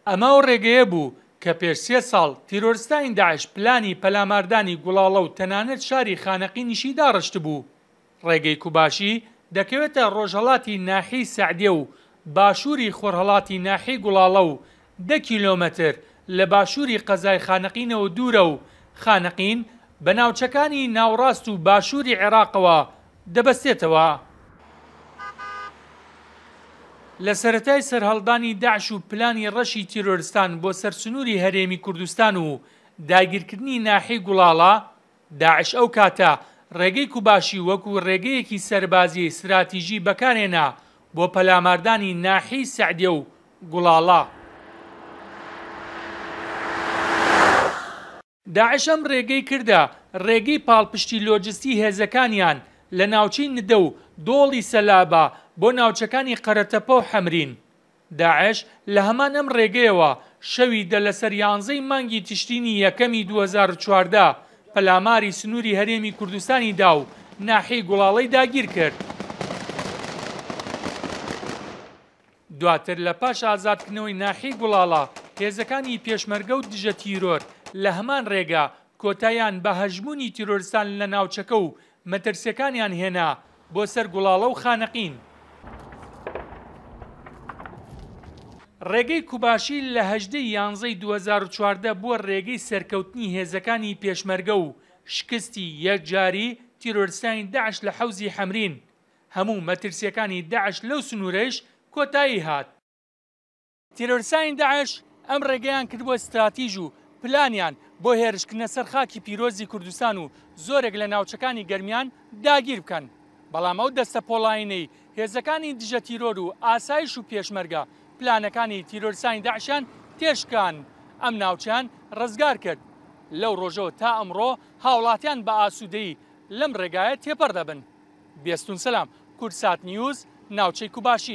ئەمە ئەو ڕێگەیە بوو کە پێش 3 ساڵ تیرۆریستانی داعش پلانی پەلاماردانی گوڵاڵە و تەنانەت شاری خانەقینیشی داڕشت بوو. ڕێگەی کوباشی دەکەوێتە ڕۆژهەڵاتی ناحیەی سەعدیە و باشووری خۆرهەڵاتی ناحیەی گوڵاڵە و 10 کیلۆمەتر لە باشووری قەزای خانەقینەوە دوورە و خانەقین بە ناوچەکانی ناوڕاست و باشووری عێراقەوە دەبەستێتەوە. لە سەرەتای سەرهەڵدانی داعش و پلانی ڕەشی تیرۆریستان بۆ سەرسنووری هەرێمی کوردستان و داگیرکردنی ناحیەی گوڵاڵە، داعش ئەو کاتە ڕێگەی کوباشی وەکو ڕێگەیەکی سەربازی استراتیژی بەکارهێنا بۆ پەلاماردانی ناحیەی سەعدیە و گوڵاڵە. داعش ئەم ڕێگەی کردە ڕێگەی پاڵپشتی لۆجستی هێزەکانیان لە ناوچەی ندە و دۆڵی سەلابە بۆ ناوچەکانی قەرەتەپە و حەمرین. داعش لە هەمان ئەم ڕێگەیەوە شەوی دە لەسەر 11 مانگی تشرینی یەکەمی 2014 پەلاماری سنووری هەرێمی کوردستانی دا و ناحیەی گوڵاڵەی داگیر کرد. دواتر لە پاش ئازادکردنەوەی ناحیەی گوڵاڵە هێزەکانی پێشمەرگە و دژە تیرۆر لە هەمان ڕێگە کۆتاییان بە هەژمونی تیرۆریستان لە ناوچەکە و مەترسیەکانیان هێنا بۆ سەر گوڵاڵە و خانەقین. ڕێگەی کوباشی لە 18 یانزەی 2014 بووە ڕێگەی سەرکەوتنی هێزەکانی پێشمەرگە و شکستی یەکجاری تیرۆریستانی داعش لە حەوزی حەمرین. هەموو مەترسیەکانی داعش لەو سنوورەش کۆتایی هات. تیرۆریستانی داعش ئەم ڕێگەیان کرد بۆ استراتیژ و پلانیان بۆ هێرشکردنە سەر خاکی پیرۆزی کوردستان و زۆرێک لە ناوچەکانی گەرمیان داگیر بکەن. بەڵام ئەو دەستە پۆڵاینەی هێزەکانی دژە تیرۆر و ئاسایش و پێشمەرگە پلانەکانی تیرۆریستانی داعشیان تێشکان. ئەم ناوچیان ڕزگار کرد. لەو ڕۆژەوە تا ئەمڕۆ هاوڵاتیان بە ئاسوودەیی لەم ڕێگایە تێپەڕ دەبن. بیستون سەلام، کورسات نیوز، ناوچەی کوباشی.